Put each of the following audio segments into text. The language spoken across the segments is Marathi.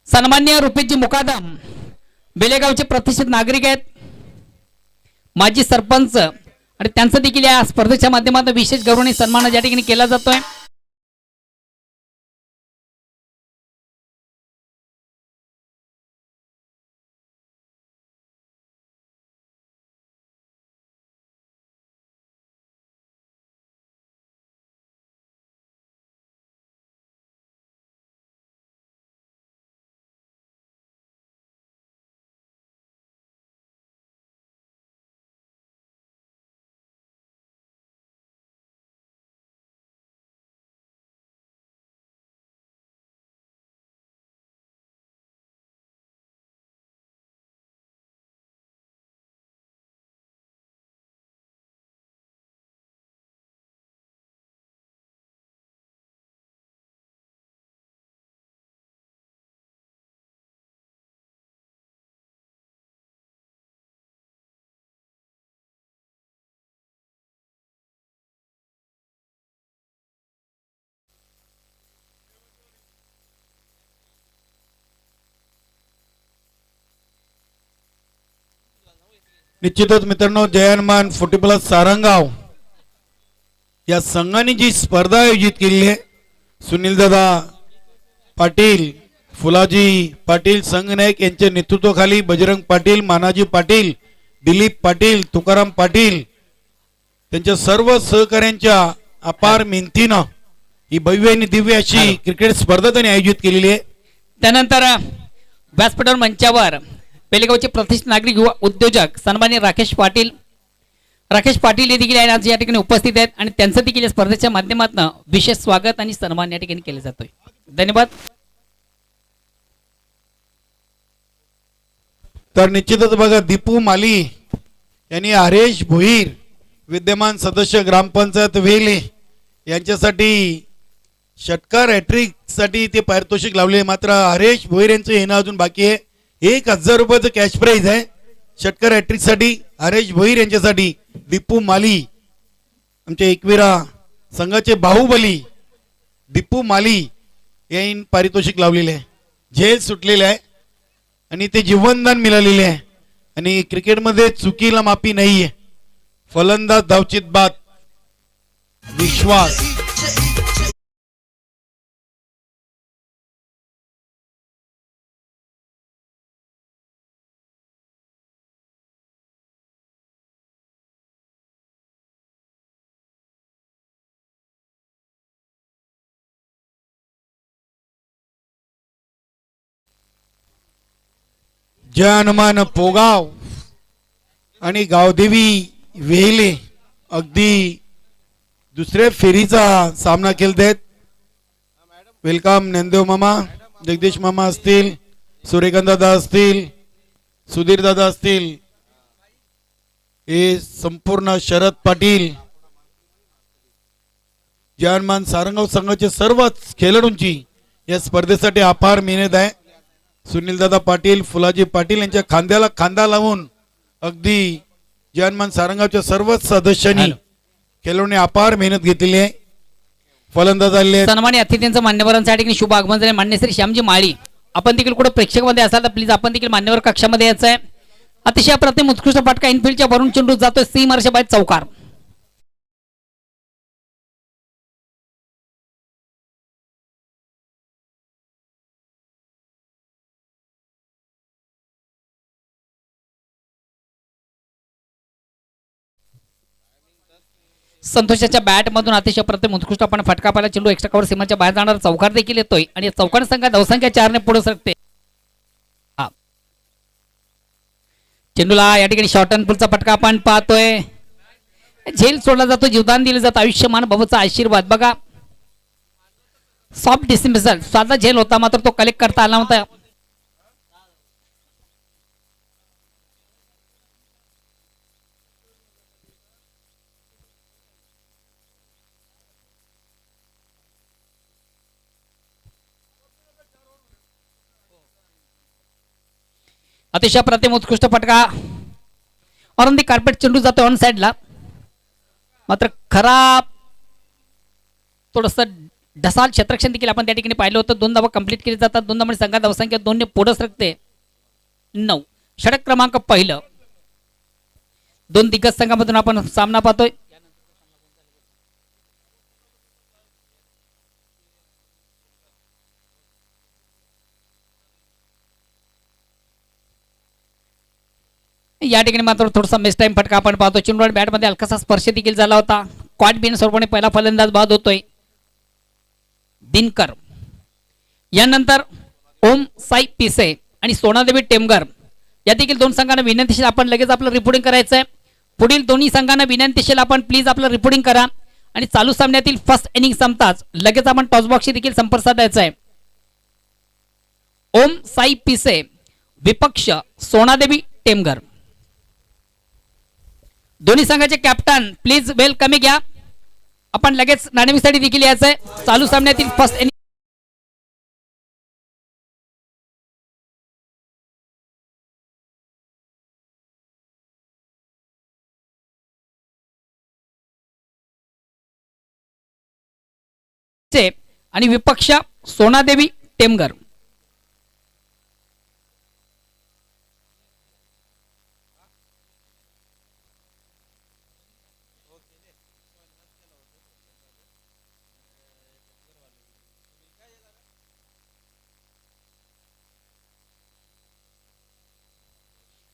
सन्मान्य रुपेशजी मुकादम बेलेगावचे प्रतिष्ठित नागरिक आहेत, माजी सरपंच, आणि त्यांचं देखील या स्पर्धेच्या माध्यमातून विशेष गौरवणी सन्मान या ठिकाणी केला जातोय। निश्चितच मित्रांनो, जयनमान 40+ सारंगाव या संघाने जी स्पर्धा आयोजित केली आहे, सुनील दादा पाटील, फुलाजी पाटील संघनायक यांच्या नेतृत्वाखाली बजरंग पाटील, मानाजी पाटील, दिलीप पाटील, तुकाराम पाटील त्यांच्या सर्व सहकाऱ्यांच्या अपार मेहनतीनं ही भव्य आणि दिव्य अशी क्रिकेट स्पर्धा त्यांनी आयोजित केलेली आहे। त्यानंतर व्यासपीठावर मंचावर बेलेगावचे प्रतिष्ठित नागरिक युवा उद्योजक सन्मान्य राकेश पाटील हे देखील आज या ठिकाणी उपस्थित आहेत आणि त्यांचं देखील या स्पर्धेच्या माध्यमातून विशेष स्वागत आणि सन्मान या ठिकाणी केले जातोय। धन्यवाद। तर निश्चितच बघा, दीपू माली यांनी हरेश भोईर विद्यमान सदस्य ग्रामपंचायत वेले यांच्यासाठी षटकार हॅट्रिक साठी ते पारितोषिक लावले, मात्र हरेश भोईर यांचं येणं अजून बाकी आहे। 1000 रुपयाचं कॅश प्राइज आहे षटकार हॅट्रिक साठी हरेश भोईर यांच्यासाठी। दीपू माली आमच्या एकविरा संघाचे बाहुबली दीपू माली यांनी पारितोषिक लावलेले आहे, जेल सुटलेले आहे आणि ते जीवनदान मिळालेले आहे आणि क्रिकेटमध्ये चुकीला माफी नाहीये। फलंदाज धावचित बाद विश्वास जय हनुमान पोगाव आणि गावदेवी वेले अगदी दुसऱ्या फेरीचा सामना खेळतात। वेलकम नंदेव मामा, जगदीश मामा असतील, सूर्यकांत दादा असतील, सुधीर दादा असतील, हे संपूर्ण शरद पाटील, जय हनुमान सारंगाव संघाचे सर्वच खेळाडूंची या स्पर्धेसाठी अपार मेहनत आहे। सुनील दादा पाटील, फुलाजी पाटील यांच्या खांद्याला खांदा लावून अगदी जय हनुमान सारंगावच्या सर्वच सदस्यांनी खेळाडूंनी अपार मेहनत घेतलेली आहे। फलंदाज आले सन्मान्य अतिथींचं मान्यवरांसाठी शुभ आगमन झाले। मान्य श्री श्यामजी माळी, आपण देखील कुठे प्रेक्षकांमध्ये असाल तर प्लीज आपण देखील मान्यवर कक्षामध्ये यायचं आहे। अतिशय प्रतिम उत्कृष्ट फटका इनफिल्डच्या वरून चेंडू जातोय सीमार्शाबाहेर चौकार। संतोषाच्या बॅट मधून अतिशय प्रतिम उत्कृष्ट आपण फटका पाहिला, चेंडू एक्स्ट्रा कव्हर सीमाच्या बाहेर जाणार, चौकार देखील येतोय आणि चौकार संघात धावसंख्या 4 ने पुढे सरकते। चेंडूला या ठिकाणी शॉर्ट अँड पुलचा फटका आपण पाहतोय, झेल सोडला जातो, जीवदान दिलं जातं, आयुष्यमान भवचा आशीर्वाद। बघा सॉफ्ट डिसमिसल, साधा झेल होता मात्र तो कलेक्ट करता आला होता। अतिशय प्रतिम उत्कृष्ट फटका ऑन दी कार्पेट, चेंडू जातो ऑन साइडला, मात्र खराब थोडस ढसाल क्षेत्ररक्षण देखील आपण त्या ठिकाणी पाहिलं होतं. 2 धावा कंप्लीट केली जातात. 2 धावांनी संघात धावसंख्या 2 ने पुढे सरकते 9. षटक क्रमांक पहिलं. 2 दिग्गज संघामधून आपण सामना पाहतोय. या ठिकाणी मात्र थोडासा मिस टाइम फटका आपण पाहतो. चेंडू बॅट मध्ये हलकासा स्पर्श देखील झाला होता. क्वाड बिन स्वरूपाने पहिला फलंदाज बाद होतोय दिनकर. यानंतर ओम साई पिसे आणि सोनादेवी टेमगर या देखील 2 संघांना विनंतीशील आपण लगेच आपलं रिपोर्टिंग करायचं आहे. पुढील दोन्ही संघांना विनंतीशील आपण प्लीज आपलं रिपोर्टिंग करा आणि चालू सामन्यातील फर्स्ट इनिंग संपताच लगेच आपण टॉस बॉक्सशी देखील संपर्क साधायचा आहे. ओम साई पिसे विपक्ष सोनादेवी टेमगर. दोन्ही संघाचे कॅप्टन प्लीज वेल कमी घ्या. आपण लगेच नाणेफेकीसाठी देखील यायचं आहे. चालू सामन्यातील फर्स्ट इनिंग आणि विपक्ष सोनादेवी टेमगर.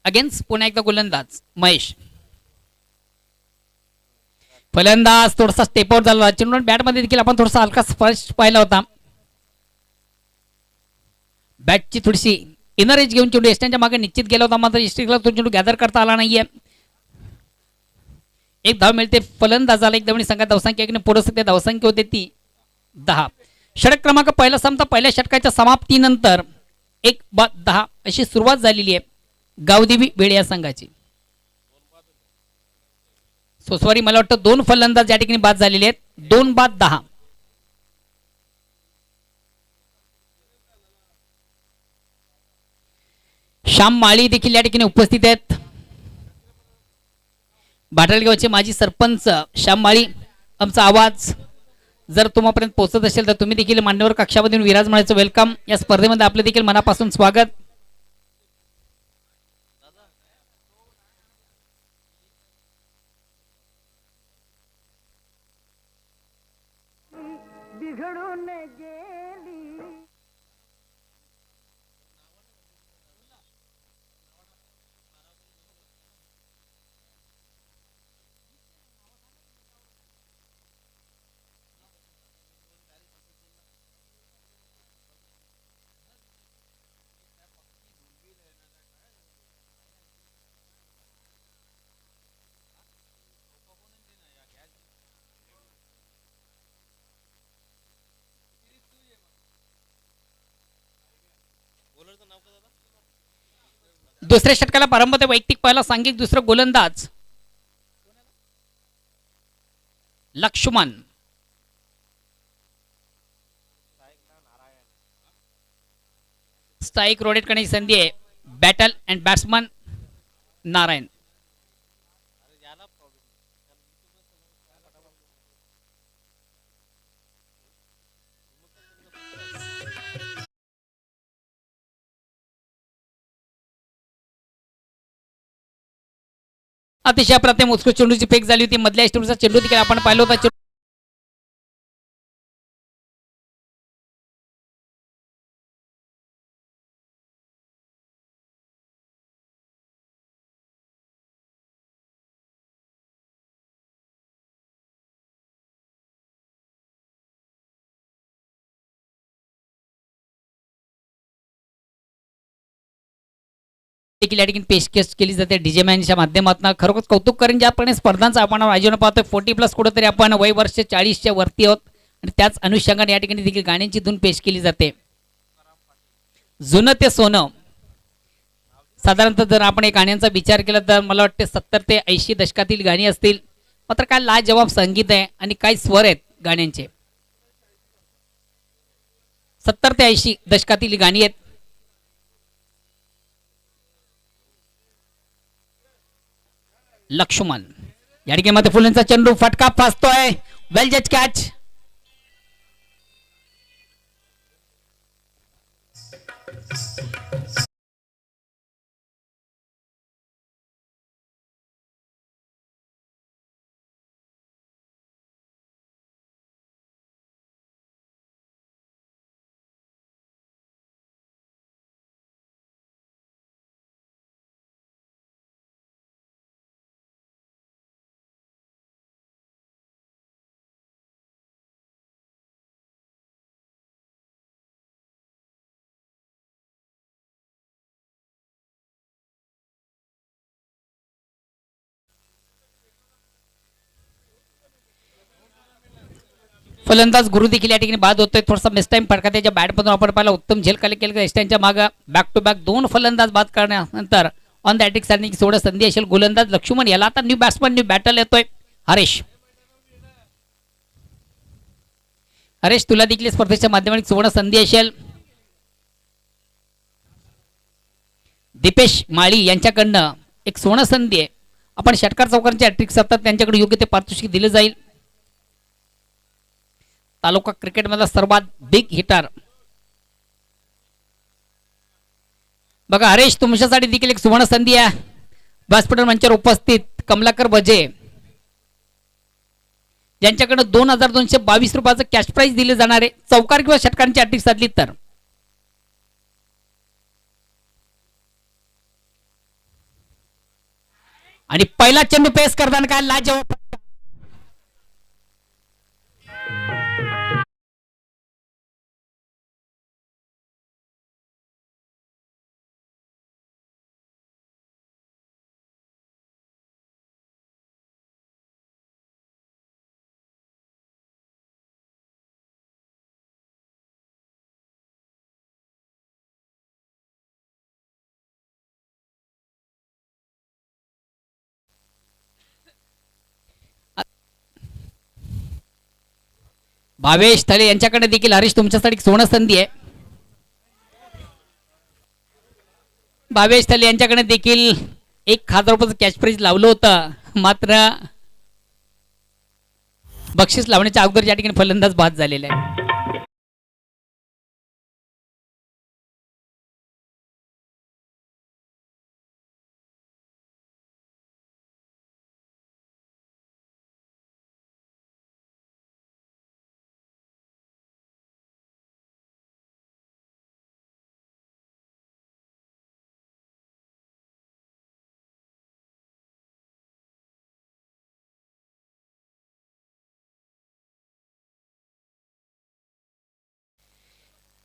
अगेन्स्ट पुन्हा एकदा गोलंदाज महेश. फलंदाज थोडासा स्टेप आउट झाला. चेंडू बॅट मध्ये देखील आपण थोडासा हलका स्पर्श पाहिला होता. बॅटची थोडीशी इनर एज घेऊन चेंडू एस्टनच्या मागे निश्चित गेला होता. मात्र इस्टिकला तो चेंडू गॅदर करता आला नाहीये. एक धाव मिळते फलंदाजाला. एक धावणी संघात धावसंख्या एकने पुढे सध्या धावसंख्या होते ती 10. षटक क्रमांक पहिला संपता. पहिल्या षटकाच्या समाप्तीनंतर 1-10 अशी सुरुवात झालेली आहे गावदेवी वेळ या संघाची. सॉरी मला वाटतं 2 फलंदाज या ठिकाणी बाद झालेले आहेत. 2-10. श्याम माळी देखील या ठिकाणी उपस्थित आहेत. भाटलगावचे माजी सरपंच श्याम माळी. आमचा आवाज जर तुम्हापर्यंत पोहोचत असेल तर तुम्ही देखील मान्यवर कक्षामधून विराज म्हणायचं वेलकम. या स्पर्धेमध्ये आपलं देखील मनापासून स्वागत. दुसऱ्या षटकाला प्रारंभ होते. वैयक्तिक पहिला सांघिक दुसरा गोलंदाज लक्ष्मण. स्ट्राइक रोटेट करण्याची संधी आहे. Battle and batsman Narayan. अतिशय अप्रतिम उत्कृष्ट चेंडूची फेक झाली होती. मधल्या चेंडूचा चेंडू देखील आपण पाहिला होता. देखील या ठिकाणी पेशकश केली जाते डीजे मॅनच्या माध्यमातून. खरोखर कौतुक करून ज्याप्रमाणे स्पर्धांचं आपण आयोजन पाहतोय 40+ कुठेतरी आपण वय वर्ष 40च्या वरती आहोत आणि त्याच अनुषंगाने या ठिकाणी देखील गाण्यांची धून पेश केली जाते. जुनं ते सोनं. साधारणतः जर आपण या गाण्यांचा विचार केला तर मला वाटते 70 ते 80 दशकातील गाणी असतील. मात्र काय लाजवाब संगीत आहे आणि काय स्वर आहेत गाण्यांचे. 70 ते 80 दशकातील गाणी आहेत. लक्ष्मण या ठिकाणी फुलेंचा चेंडू फटका फासतोय. वेल जज कॅच. फलंदाज गुरु देखील या ठिकाणी बाद होतोय. थोडासा मिस टाइम फटका त्याच्या बॅटमधून आपण पाहिला. उत्तम झेल केलं एस्टँच्या मागे बॅक टू बॅक 2 फलंदाज बाद करण्यानंतर ऑन द अटॅक साठी सोडा संधी असेल. गोलंदाज लक्ष्मण याला आता न्यू बॅट्समन न्यू बॅटल येतोय. हरेश तुला देखील स्पर्धेच्या माध्यमातून सुवर्ण संधी असेल. दीपेश माळी यांच्याकडनं एक सुवर्ण संधी आहे. आपण षटकार चौकारांचे हॅट्रिक सतत त्यांच्याकडे योग्य ते पारितोषिक दिले जाईल. तालुका क्रिकेटमधला सर्वात बिग हिटर बघा हरेश, तुमच्यासाठी देखील एक सुवर्ण संधी आहे. व्यासपीठ मंचावर उपस्थित कमलाकर बजे ज्यांच्याकडे 2222 रुपयाचं कॅश प्राइज दिले जाणार आहे. चौकार किंवा षटकारांची हॅट्रिक साधली तर आणि पहिला चेंडू पेस करताना काय लाजवाब भावेश थले यांच्याकडे देखील हरीश तुमच्यासाठी सुवर्ण संधी आहे. भावेश थले यांच्याकडे देखील 1000 रुपयाचं कॅश प्राइज लावलं होतं, मात्र बक्षीस लावण्याच्या अगोदर या ठिकाणी फलंदाज बाद झालेला आहे.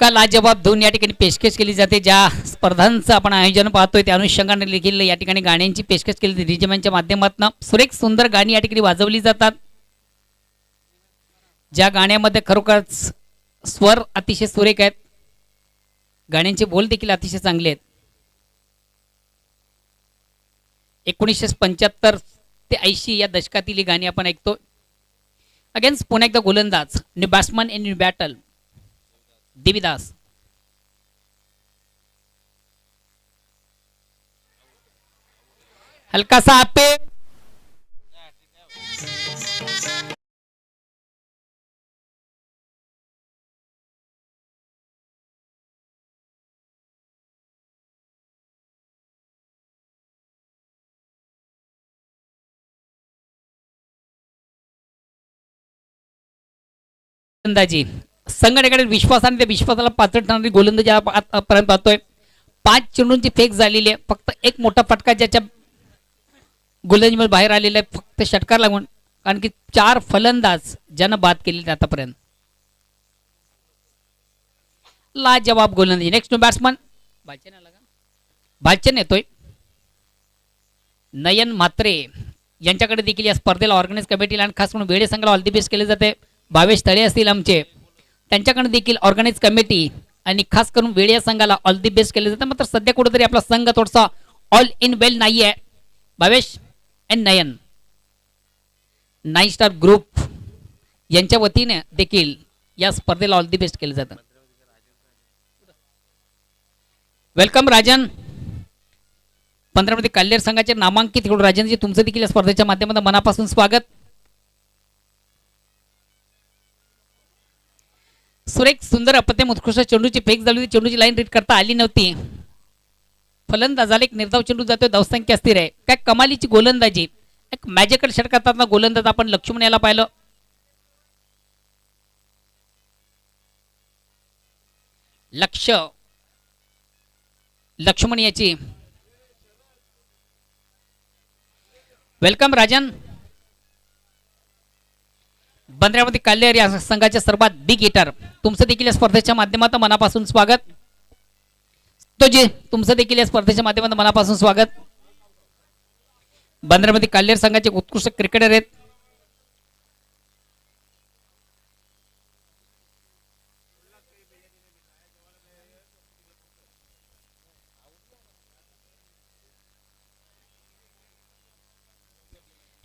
का लाजवाब धून या ठिकाणी पेशकश केली जाते. ज्या स्पर्धांचं आपण आयोजन पाहतोय त्या अनुषंगाने देखील या ठिकाणी गाण्यांची पेशकश केली जाते. रिजमनच्या माध्यमातून सुरेख सुंदर गाणी या ठिकाणी वाजवली जातात, ज्या गाण्यामध्ये खरोखरच स्वर अतिशय सुरेख आहेत, गाण्यांचे बोल देखील अतिशय चांगले आहेत. 1975 ते 80 या दशकातील ही गाणी आपण ऐकतो. अगेन्स्ट पुन्हा एकदा गोलंदाज new batsman in new battle Devidas. हलकासा आपे गोलंदाजी संघटनेकडे विश्वासाने त्या विश्वासाला पात्र ठरणारी गोलंदाजी आतापर्यंत पाहतोय. 5 चेंडूंची फेक झालेली आहे. फक्त एक मोठा फटका ज्याच्या गोलंदाजीमध्ये बाहेर आलेला आहे, फक्त षटकार लागून, कारण की 4 फलंदाज ज्यानं बाद केलेले आतापर्यंत. लाजवाब गोलंदाजी. नेक्स्ट बॅट्समन भालचन येतोय. नयन म्हात्रे यांच्याकडे देखील या स्पर्धेला ऑर्गनाइज कमिटीला आणि खास करून वेळे संघाला ऑल दी बेस्ट केले जाते. भावेश तळे असतील आमचे, त्यांच्याकडे देखील ऑर्गनाइज कमिटी आणि खास करून वेळे संघाला ऑल दी बेस्ट केले जाते. मात्र सध्या कुठेतरी आपला संघ थोडासा ऑल इन वेल नाही आहे. Bhavesh and Nayan 9 star group यांच्या वतीने देखील या स्पर्धेला ऑल दी बेस्ट केले जातं. वेलकम राजन. 15 मध्ये कल्याण संघाचे नामांकित खेळाडू राजनजी, तुमचं देखील या स्पर्धेच्या माध्यमातून मनापासून स्वागत. सुरेख सुंदर अपत्यम उत्कृष्ट चेंडूची फेक झाली होती. चेंडूची लाईन रीड करता आली नव्हती. फलंदाजाला एक निर्धाव चेंडू जातोय, धावसंख्या स्थिर आहे. काय कमालीची गोलंदाजी, एक मॅजिकल षटकारातला गोलंदाज आपण लक्ष्मण याला पाहिलं. लक्ष्मण याची. वेलकम राजन. बंदरामध्ये काल्लेर या संघाच्या सर्वात बिग हिटर, तुमचं देखील या स्पर्धेच्या माध्यमातून मनापासून स्वागत. तो जे तुमचं देखील या स्पर्धेच्या माध्यमातून मनापासून स्वागत. बंदरामध्ये काल्लेर संघाचे उत्कृष्ट क्रिकेटर आहेत.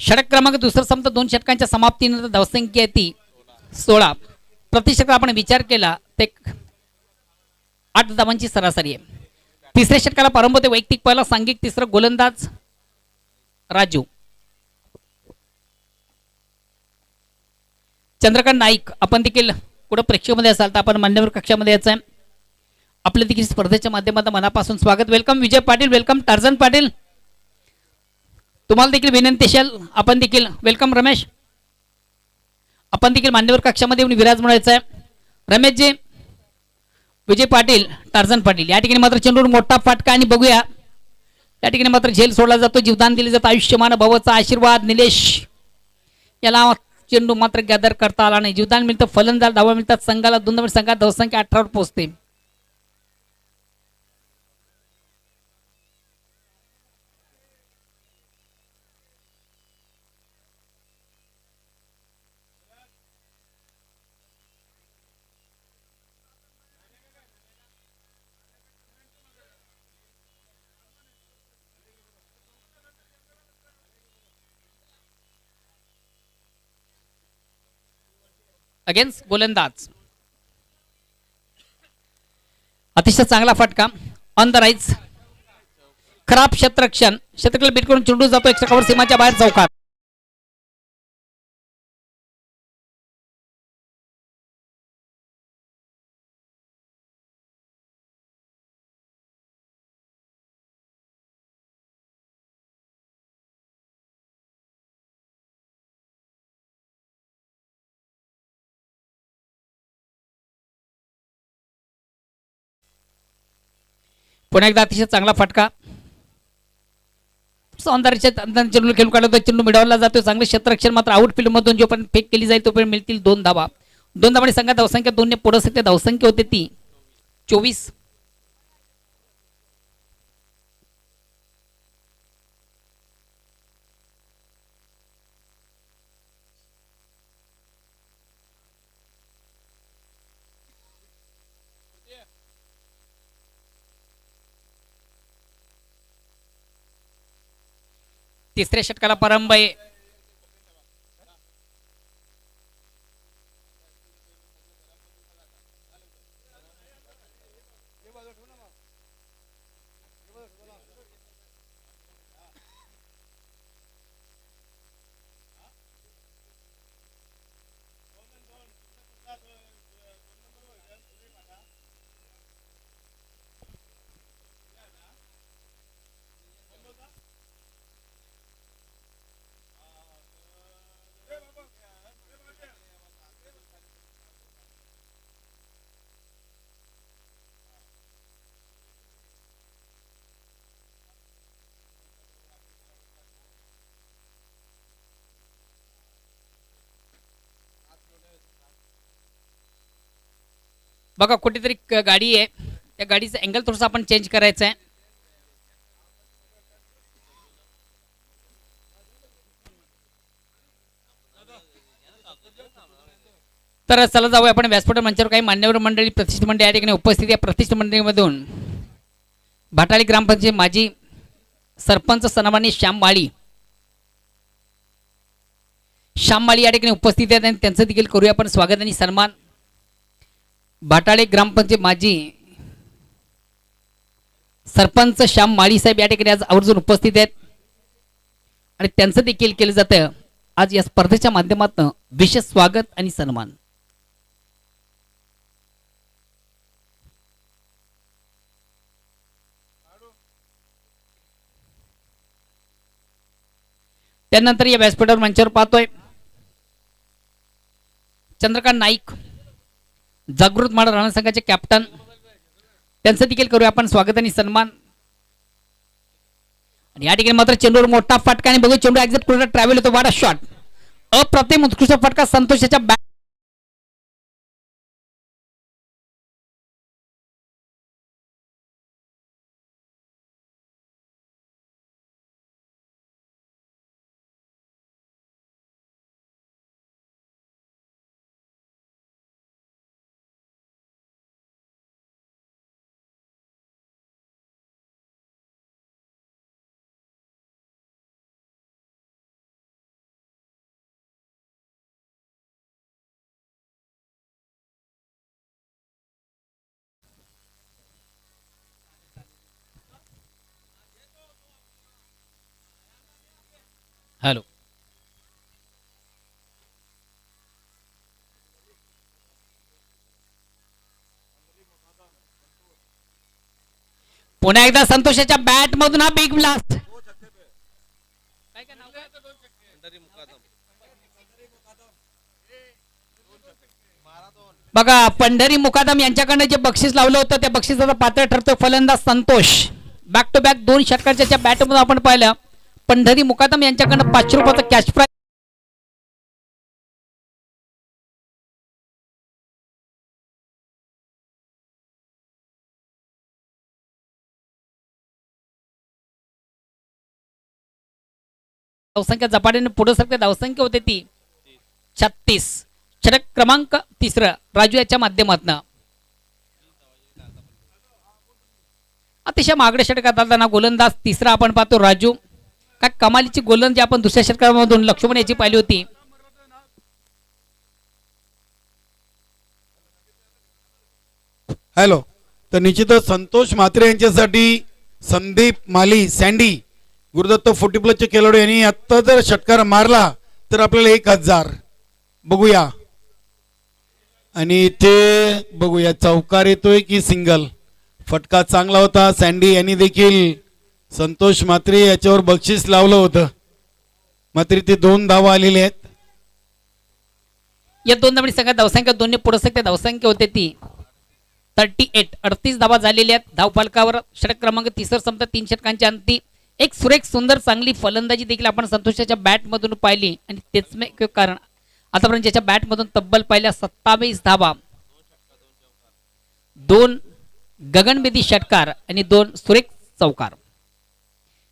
षटक क्रमांक दुसरा संपत 2 षटकांच्या समाप्तीनंतर धावसंख्या आहे ती 16. प्रति षटक आपण विचार केला ते 8 धावांची सरासरी आहे. तिसऱ्या षटकाला प्रारंभ होते वैयक्तिक पहिला सांघिक तिसरा गोलंदाज राजू. चंद्रकांत नाईक आपण देखील कुठं प्रेक्षकामध्ये असाल तर आपण मान्यवर कक्षामध्ये यायचं आहे. आपल्या देखील स्पर्धेच्या माध्यमातून मनापासून स्वागत. Welcome Vijay Patil, welcome Tarzan Patil. तुम्हाला देखील विनंती असेल आपण देखील वेलकम रमेश. आपण देखील मान्यवर कक्षामध्ये येऊन विराजमान व्हायचं आहे. रमेशजी, विजय पाटील, टार्झन पाटील या ठिकाणी मात्र चेंडूवर मोठा फाटका आणि बघूया या ठिकाणी मात्र झेल सोडला जातो, जीवदान दिले जातं. आयुष्यमान भवचा आशीर्वाद निलेश याला चेंडू मात्र गॅदर करता आला नाही. जीवदान मिळतं, फलंदाज धावा मिळतात संघाला 2 धावा. संघात धावसंख्या 18 वर पोहोचते. अगेन्स्ट गोलंदाज अतिशय चांगला फटका ऑन द राईज. खराब क्षेत्ररक्षण, क्षेत्रक्षण बीट करून चेंडू जातो एक षटकावर सीमाच्या बाहेर चौकात. पुन्हा एकदा अतिशय चांगला फटका सौंदर्याच्या चेंडू खेळून काढला तो चेंडू मिळवला जातो. चांगले क्षेत्ररक्षण मात्र आउटफील्ड मधून जोपर्यंत फेक केली जाईल तोपर्यंत मिळतील 2 धावा. 2 धावांनी संघात धावसंख्या 2 ने पुढे सध्या धावसंख्या होते ती 24. तिसऱ्या षटकाला प्रारंभ आहे. बघा कुठेतरी गाडी आहे, त्या गाडीचा अँगल थोडासा आपण चेंज करायचा आहे. तर चला जाऊया आपण व्यासपीठ मंचावर. काही मान्यवर मंडळी प्रतिष्ठित मंडळी या ठिकाणी उपस्थित आहे. प्रतिष्ठित मंडळीमधून भाटाळी ग्रामपंचायत माजी सरपंच सन्माननीय श्याम माळी या ठिकाणी उपस्थित आहेत आणि त्यांचं देखील करूया आपण स्वागत आणि सन्मान. भाटाळे ग्रामपंचायत माजी सरपंच श्याम माळी साहेब या ठिकाणी आज आवर्जून उपस्थित आहेत आणि त्यांचं देखील केलं जातं आज या स्पर्धेच्या माध्यमातून विशेष स्वागत आणि सन्मान. त्यानंतर या व्यासपीठावर मंचावर पाहतोय चंद्रकांत नाईक, जागृत माडा राणा संघाचे कॅप्टन, त्यांचं देखील करूया आपण स्वागत आणि सन्मान. आणि या ठिकाणी मात्र चेंडूवर मोठा फटका आणि बघू चेंडू एक्झिट करून ट्रॅव्हल होतो. वाडा शॉट, अप्रतिम उत्कृष्ट फटका संतोषाच्या बॅट हॅलो. पुन्हा एकदा संतोषाच्या बॅट मधून हा बिग ब्लास्ट. बघा पंढरी मुकादम यांच्याकडनं जे बक्षीस लावलं होतं त्या बक्षिसाचा पात्र ठरतो फलंदाज संतोष. बॅक टू बॅक 2 षटकांच्या बॅटमधून आपण पाहिलं पंढरी मुकादम यांच्याकडनं 500 रुपयाचा कॅश प्राइज. धावसंख्या झपाट्याने पुढे सरते. धावसंख्या होते ती 36. षटक क्रमांक 3 राजू याच्या माध्यमातून अतिशय मागडे षटकात आताना गोलंदाज तिसरा आपण पाहतो राजू. काय कमालीची गोलंदाजी आपण दुसऱ्या षटकामधून लक्ष्मण याची पाहिली होती. हॅलो. तर निश्चितच संतोष म्हात्रे यांच्यासाठी संदीप माली सँडी गुरुदत्त 40+ चे खेळाडू यांनी आत्ता जर षटकार मारला तर आपल्याला 1000 बघूया. आणि इथे बघूया चौकार येतोय की सिंगल. फटका चांगला होता. सँडी यांनी देखील संतोष म्हात्रे याच्यावर बक्षीस लावलं होतं. मात्र ते 2 धावा आलेले आहेत. या 2 धावांनी संघात धावसंख्या 2 ने पुढे सरते. धावसंख्या होते ती 38. 38 धावा झालेल्या आहेत धाव फलकावर. षटक क्रमांक 3 संपता 3 षटकांच्या अंती. एक सुरेख सुंदर चांगली फलंदाजी देखील आपण संतोषाच्या बॅटमधून पाहिली आणि तेच कारण आतापर्यंत ज्याच्या बॅटमधून तब्बल पाहिल्या 27 धावा, 2 गगनभेदी षटकार आणि 2 सुरेख चौकार.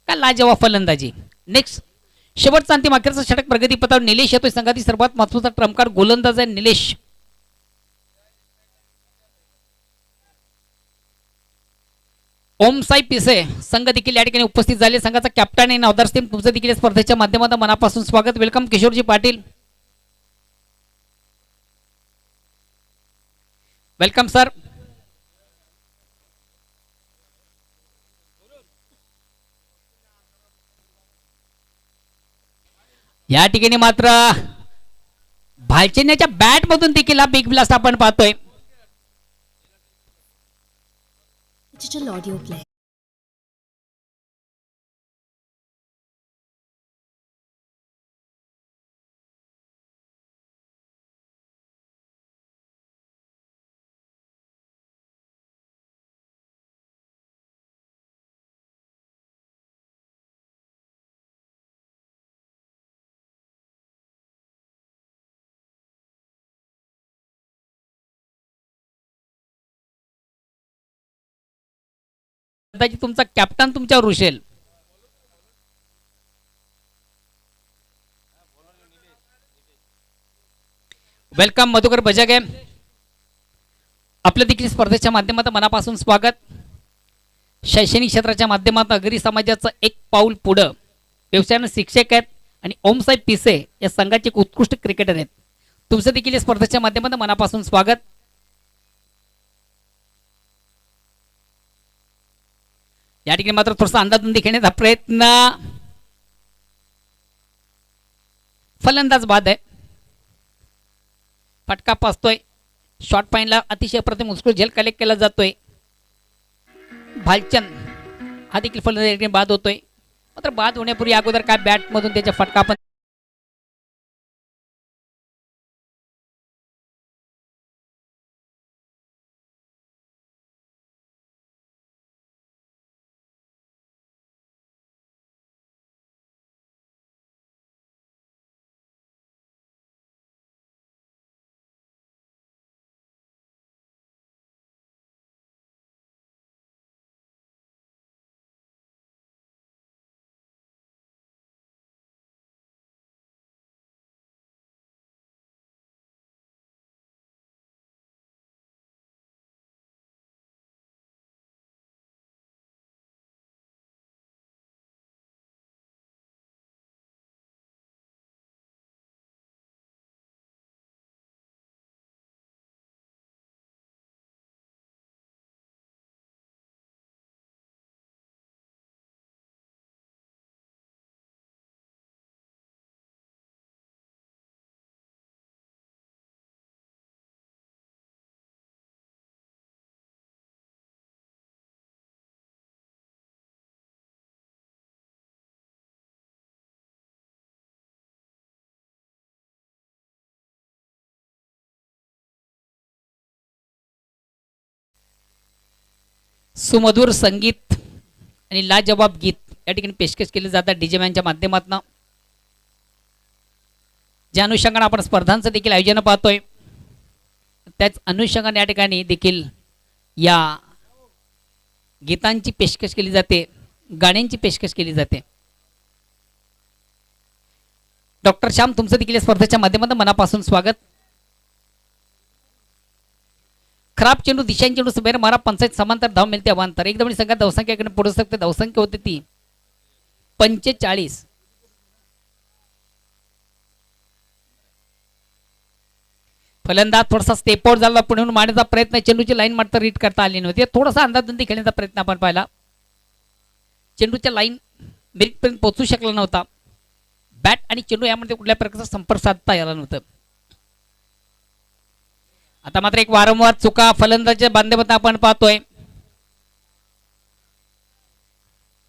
काय लाजवाब फलंदाजी. नेक्स्ट शेवटचा अंतिम अखेरचा षटक प्रगतीपथावर निलेश येतोय. संघातील सर्वात महत्त्वाचा ट्रम्पकार गोलंदाज आहे निलेश. ओमसाई पिसे संघ देखील या ठिकाणी उपस्थित झाले. संघाचा कॅप्टन आणि नवदार टीम तुमचं देखील स्पर्धेच्या माध्यमातून मनापासून स्वागत. Welcome Kishorji Patil. Welcome sir. या ठिकाणी मात्र भालचेन्याच्या बॅट मधून देखील हा बिग ब्लास्ट आपण पाहतोय. Digital audio play. कदाचित तुमचा कॅप्टन तुमच्यावर रुशेल. वेलकम मधुकर बजागे. आपल्या देखील स्पर्धेच्या माध्यमातून मनापासून स्वागत. शैक्षणिक क्षेत्राच्या माध्यमातून अगरी समाजाचं एक पाऊल पुढं. व्यवसायानं शिक्षक आहेत आणि ओमसाहेब पिसे या संघाचे एक उत्कृष्ट क्रिकेटर आहेत. तुमचं देखील या स्पर्धेच्या माध्यमातून मनापासून स्वागत. या ठिकाणी मात्र थोडासा अंदाज घेण्याचा प्रयत्न. फलंदाज बाद आहे. फटका पासतोय. शॉर्ट पाईनला अतिशय प्रथम उत्कृष्ट झेल कलेक्ट केला जातोय. भालचंद हा देखील फलंदाज बाद होतोय. मात्र बाद होण्यापूर्वी अगोदर काय बॅट मधून त्याच्या फटका पण सुमधुर संगीत आणि लाजवाब गीत या ठिकाणी पेशकश केले जातात डीजे मॅनच्या माध्यमातून. ज्या अनुषंगाने आपण स्पर्धांचं देखील आयोजन पाहतोय त्याच अनुषंगाने या ठिकाणी देखील या गीतांची पेशकश केली जाते, गाण्यांची पेशकश केली जाते. डॉक्टर श्याम तुमचं देखील या स्पर्धेच्या माध्यमातून मनापासून स्वागत. खराब चेंडू दिशांची चेंडू सुबेर मारा पंचायत समांतर धाव मिळते अवांतर. एकदम संघात धावसंख्याकडे पुढे सकते धावसंख्या होते ती 45. फलंदाज थोडासा स्टेप आउट झाला, पुढे मारण्याचा प्रयत्न, चेंडूची लाईन मात्र रीड करता आली नव्हती. थोडासा अंदाजबंदी खेळण्याचा प्रयत्न आपण पाहिला, चेंडूच्या लाईन मेरिटपर्यंत पोहोचू शकला नव्हता. बॅट आणि चेंडू यामध्ये कुठल्या प्रकारचा संपर्क साधता आला नव्हता. आता मात्र एक वारंवार चुका फलंदाजाच्या बांधेमध्ये आपण पाहतोय.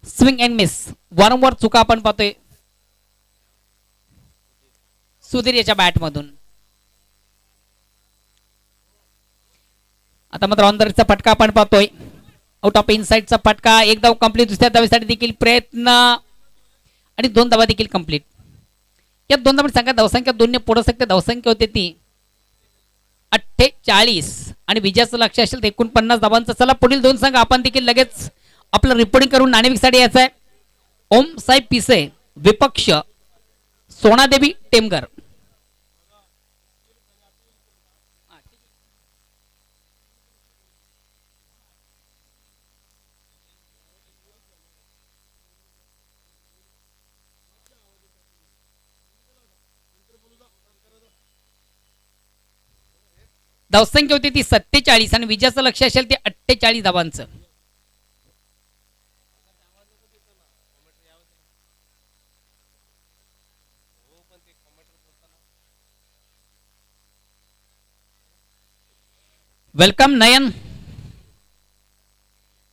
स्विंग अँड मिस, वारंवार चुका आपण पाहतोय सुधीर याच्या बॅटमधून. आता मात्र ऑनदरचा फटका आपण पाहतोय, आउट ऑफ इनसाइडचा फटका. एक धाव कंप्लीट, दुसऱ्या धावेसाठी देखील प्रयत्न आणि 2 धावा देखील कंप्लीट. या 2 धावांची संख्या धावसंख्या 2 ने पुढे सकते धावसंख्या होते ती 48 आणि विजयाचं लक्ष असेल तर 49 धावांचं. चला पुढील 2 संघ आपण देखील लगेच आपलं रिपोर्टिंग करून नाणेविकसाठी यायचं आहे. ओम साई पिसे विपक्ष सोनादेवी टेमगर. धावसंख्या होती ती 47 आणि विजयाचं लक्ष असेल ते 48 धावांचं. वेलकम नयन.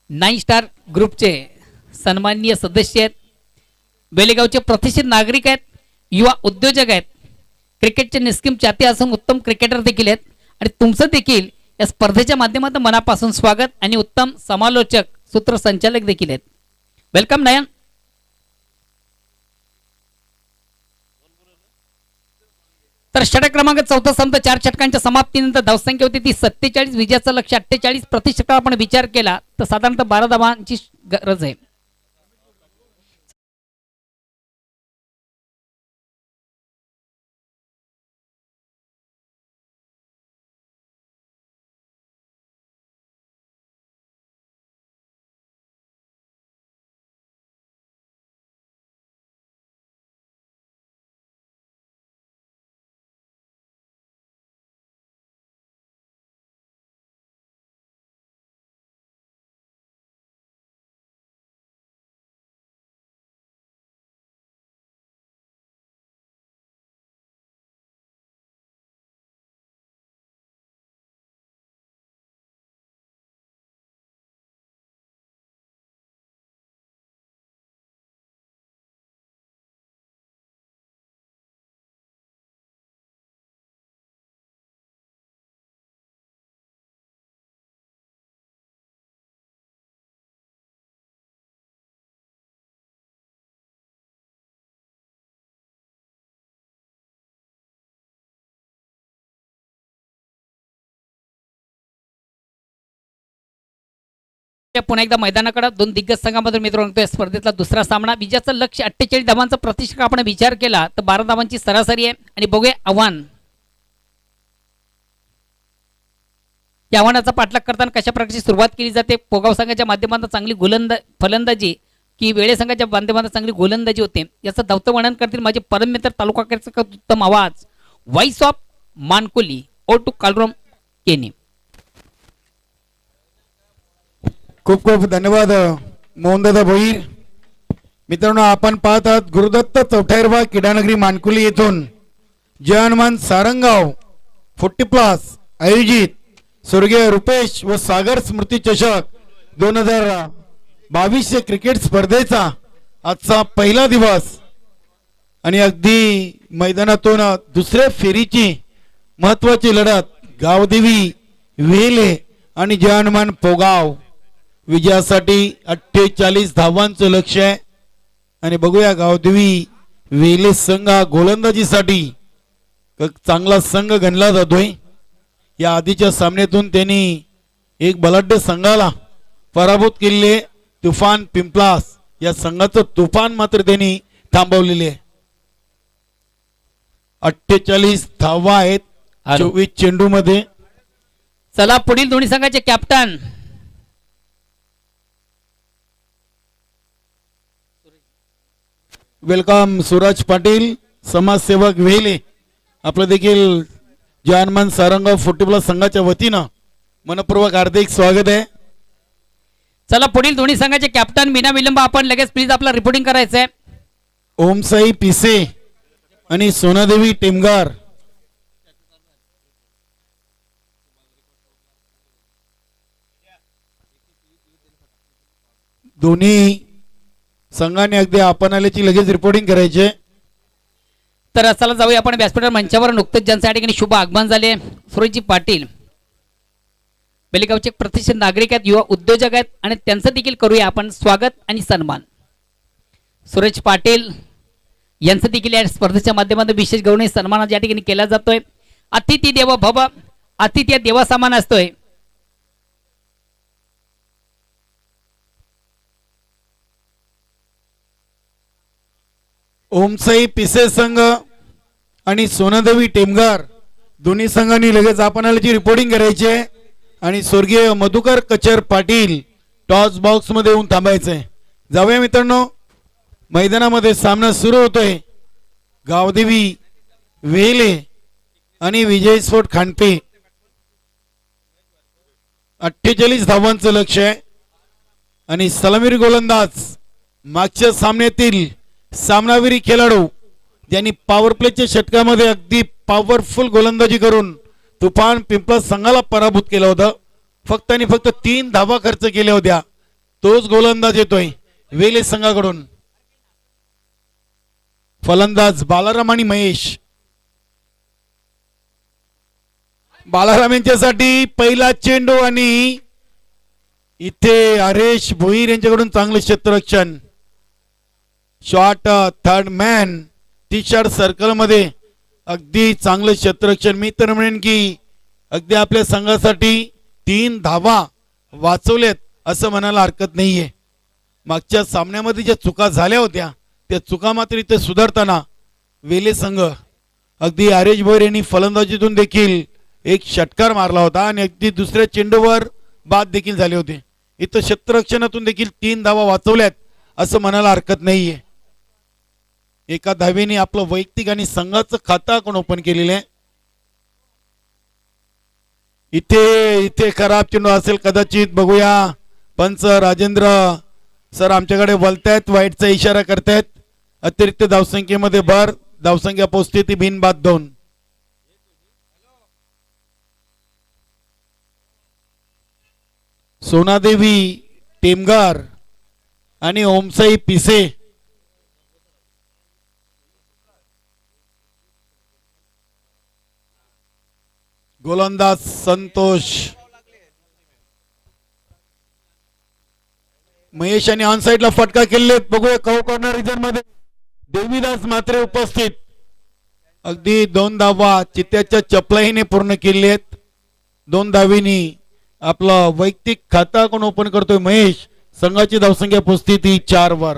9 स्टार ग्रुपचे सन्माननीय सदस्य आहेत, बेलेगावचे प्रतिष्ठित नागरिक आहेत, युवा उद्योजक आहेत, क्रिकेटचे निस्किम चाहते असून उत्तम क्रिकेटर देखील आहेत. आणि तुमचं देखील या स्पर्धेच्या माध्यमातून मनापासून स्वागत आणि उत्तम समालोचक सूत्रसंचालक देखील आहेत. वेलकम नयन. तर षटक क्रमांक 4 संपत 4 षटकांच्या समाप्तीनंतर धावसंख्या होती ती 47, विजयाचं लक्ष 48. प्रति षटकावर आपण विचार केला तर साधारणतः 12 धावांची गरज आहे. पुन्हा एकदा मैदानाकडे 2 दिग्गज संघांमधून मित्रांनो स्पर्धेतला दुसरा सामना. विजयाचं लक्ष 48 धावांचा प्रतिष्ठा आपण विचार केला तर 12 धावांची सरासरी आहे. आणि बघूया आव्हान, या आव्हानाचा पाठलाग करताना कशा प्रकारची सुरुवात केली जाते. पोगाव संघाच्या माध्यमातून चांगली फलंदाजी की वेळे संघाच्या माध्यमातून चांगली गोलंदाजी होते याचं धावतं वर्णन करतील माझे परम मित्र तालुका उत्तम आवाज व्हॉइस ऑफ मानकुली ओ टू कालरोम केनी. खूप खूप धन्यवाद मोहनदादा भोईर. मित्रांनो आपण पाहत आहात गुरुदत्त चौठाईरबा क्रीडानगरी मानकुली येथून जय सारंगाव 40+ आयोजित स्वर्गीय रुपेश व सागर स्मृती चषक 2022 क्रिकेट स्पर्धेचा आजचा पहिला दिवस आणि अगदी मैदानातून दुसऱ्या फेरीची महत्वाची लढत गावदेवी वेले आणि जय पोगाव विजयासाठी 48 धावांचं लक्ष आहे. आणि बघूया गावदेवी वेले संघ हा गोलंदाजीसाठी चांगला संघ गणला जातोय. या आधीच्या सामन्यातून त्यांनी एक बलाढ्य संघाला पराभूत केलेले तुफान पिंपलास या संघाचं तुफान मात्र त्यांनी थांबवलेले आहे. 48 धावा आहेत 24 चेंडू मध्ये. चला पुढील दोन्ही संघाचे कॅप्टन वेलकम सूरज पाटील समाजसेवक वेले आपलं देखील जानमान सारंगाव 40+ संघाच्या वतीनं मनपूर्वक हार्दिक स्वागत आहे. चला पुढील दोन्ही संघाचे कॅप्टन बिना विलंब आपण लगेच प्लीज आपला रिपोर्टिंग करायचं आहे. ओमसाई पिसे आणि सोनादेवी टेमगार दोन्ही संघाने अगदी आपण आल्याची लगेच रिपोर्टिंग करायचे. तर चला जाऊया आपण व्यासपीठावर मंचावर. नुकतंच ज्यांच्या ठिकाणी शुभ आगमन झाले सुरजजी पाटील बेलेगावचे प्रतिष्ठित नागरिक आहेत, युवा उद्योजक आहेत आणि त्यांचं देखील करूया आपण स्वागत आणि सन्मान. सूरज पाटील यांचं देखील या स्पर्धेच्या माध्यमातून विशेष गौरव सन्मान या ठिकाणी केला जातोय. अतिथी देव भव, अतिथी या देवा समान असतोय. ओमसाई पिसे संघ आणि सोनादेवी टेमगार दोन्ही संघांनी लगेच आपण आल्याची रिपोर्टिंग करायची आहे. आणि स्वर्गीय मधुकर कचर पाटील टॉस बॉक्स मध्ये येऊन थांबायचंय. जाऊया मित्रांनो, मैदानामध्ये सामना सुरू होतोय. गावदेवी वेले आणि विजय स्फोट खांडपे 48 धावांचं लक्ष आहे. आणि सलामीर गोलंदाज मागच्या सामन्यातील सामनावीर खेळाडू ज्यांनी पॉवर प्लेच्या षटकामध्ये अगदी पॉवरफुल गोलंदाजी करून तुफान पिंपळा संघाला पराभूत केलं होतं. फक्त आणि फक्त 3 धावा खर्च केल्या होत्या. तोच गोलंदाज येतोय वेले संघाकडून. फलंदाज बालाराम आणि महेश. बालाराम यांच्यासाठी पहिला चेंडू आणि इथे हरेश भोईर यांच्याकडून चांगलं क्षेत्ररक्षण. Shot third man T shirt circle मध्ये अगदी चांगलं क्षेत्ररक्षण. मी तर म्हणेन की अगदी आपल्या संघासाठी 3 धावा वाचवल्यात असं म्हणायला हरकत नाहीये. मागच्या सामन्यामध्ये ज्या चुका झाल्या होत्या त्या चुका मात्र इथे सुधारताना वेले संघ अगदी हरेश भोईर यांनी फलंदाजीतून देखील एक षटकार मारला होता आणि अगदी दुसऱ्या चेंडूवर बाद देखील झाले होते. इथं क्षेत्ररक्षणातून देखील 3 धावा वाचवल्यात असं म्हणायला हरकत नाहीये. एका धावेने आपलं वैयक्तिक आणि संघाचं खातं आपण ओपन केलेलं आहे. इथे खराब चेंडू असेल कदाचित. बघूया, पंच राजेंद्र सर आमच्याकडे बोलतायत, वाईटचा इशारा करतायत. अतिरिक्त धावसंख्येमध्ये भर, धावसंख्या पोहोचते ती बिनबाद 2. सोनादेवी टेमगार आणि ओमसाई पिसे गोलंदाज संतोष महेश आणि ऑन साइडला फटका केले. बघूया कौ कॉर्नर रिजन मध्ये देवीदास मात्रे उपस्थित. अगदी 2 धावा चित्त्याच्या चपलाईने पूर्ण केले आहेत. 2 धावीनी आपलं वैयक्तिक खाता कोण ओपन करतोय महेश. संघाची धावसंख्या पोहोचती ती 4 वर.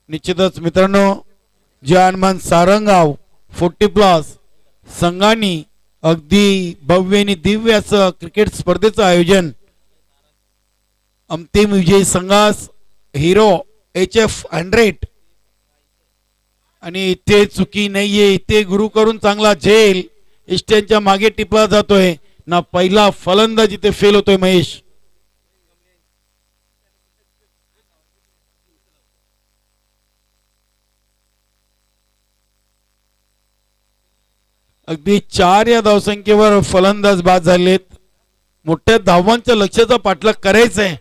निश्चितच मित्रांनो, जानमान सारंगाव 40+ संघांनी अगदी भव्य आणि दिव्य असं क्रिकेट स्पर्धेचं आयोजन अंतिम विजयी संघास हिरो HF 100 आणि इथे चुकी नाहीये. इथे गुरु करून चांगला झेल इष्ट्यांच्या मागे टिपला जातोय ना. पहिला फलंदाज इथे फेल होतोय महेश. अगदी 4 या धावसंख्येवर फलंदाज बाद झालेत. मोठ्या धावांच्या लक्ष्याचा पाठलाग करायचा आहे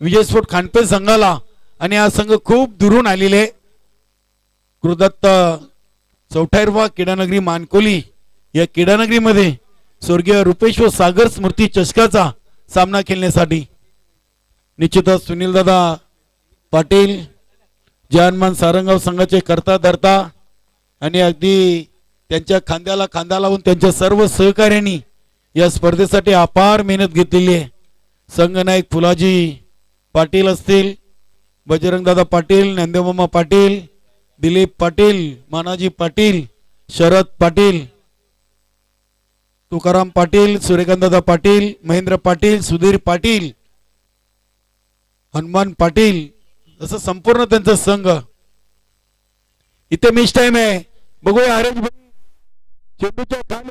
विजय स्फोट खांडपे संघाला आणि हा संघ खूप दुरून आलेले. गुरुदत्त चौठाईरवा क्रीडानगरी मानकोली या क्रीडानगरीमध्ये स्वर्गीय रुपेश व सागर स्मृती चषकाचा सामना खेळण्यासाठी निश्चितच सुनील दादा पाटील जानमान सारंगाव संघाचे करता धरता आणि अगदी त्यांच्या खांद्याला खांदा लावून त्यांच्या सर्व सहकार्यांनी या स्पर्धेसाठी अपार मेहनत घेतलेली आहे. संघनायक फुलाजी पाटील असतील, बजरंगदादा पाटील, नंदेमामा पाटील, दिलीप पाटील, मानाजी पाटील, शरद पाटील, तुकाराम पाटील, सूर्यकांतदादा पाटील, महेंद्र पाटील, सुधीर पाटील, हनुमान पाटील, असं संपूर्ण त्यांचा संघ. इथे मिस टाइम आहे, बघूया हरेश चेंडूच्या खाली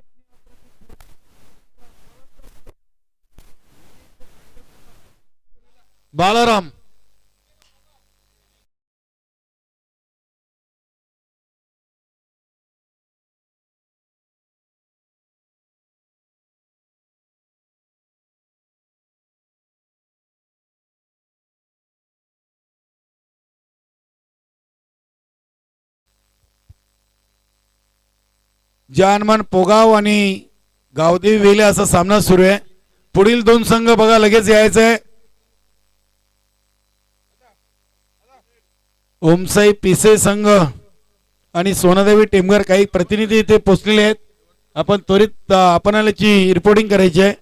बालाराम जानमान पोगाव आणि गावदेवी वेले असा सामना सुरू आहे. पुढील दोन संघ बघा लगेच यायचंय. ओमसाई पिसे संघ आणि सोनादेवी टेमगर काही प्रतिनिधी इथे पोहोचलेले आहेत. आपण त्वरित आपणाची रिपोर्टिंग करायची आहे.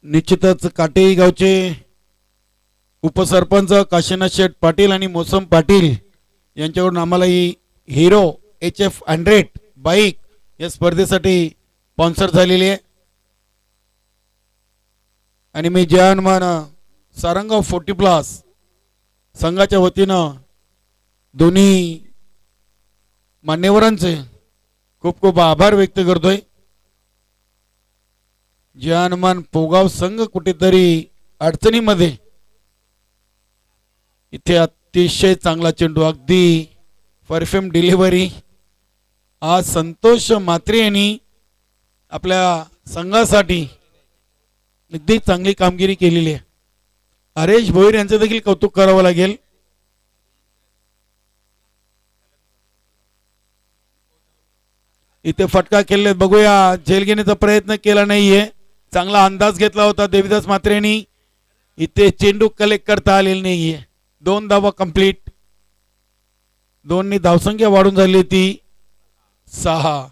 निश्चितच काटेई गावचे उपसरपंच काशीनाथ शेठ पाटील आणि मोसम पाटील यांच्याकडून आम्हाला ही हिरो HF100 बाईक या स्पर्धेसाठी स्पॉन्सर झालेली आहे. आणि मी जयहनुमान सारंगाव 40+ संघाच्या वतीनं दोन्ही मान्यवरांचे खूप खूप आभार व्यक्त करतोय. जयहनुमान पोगाव संघ कुठेतरी अडचणीमध्ये, इथे अतिशय चांगला चेंडू, अगदी परफ्यूम डिलिव्हरी. आज संतोष म्हात्रे यांनी आपल्या संघासाठी अगदी चांगली कामगिरी केलेली आहे. हरेश भोईर यांचं देखील कौतुक करावं लागेल. इथे फटका खेळले, बघूया झेल घेण्याचा प्रयत्न केला नाहीये. चांगला अंदाज घेतला होता देवीदास म्हात्रेंनी. इथे चेंडू कलेक्ट करता आलेला नाहीये. 2 धावा कंप्लीट. 2नी धावसंख्या वाढून झाली ती 6.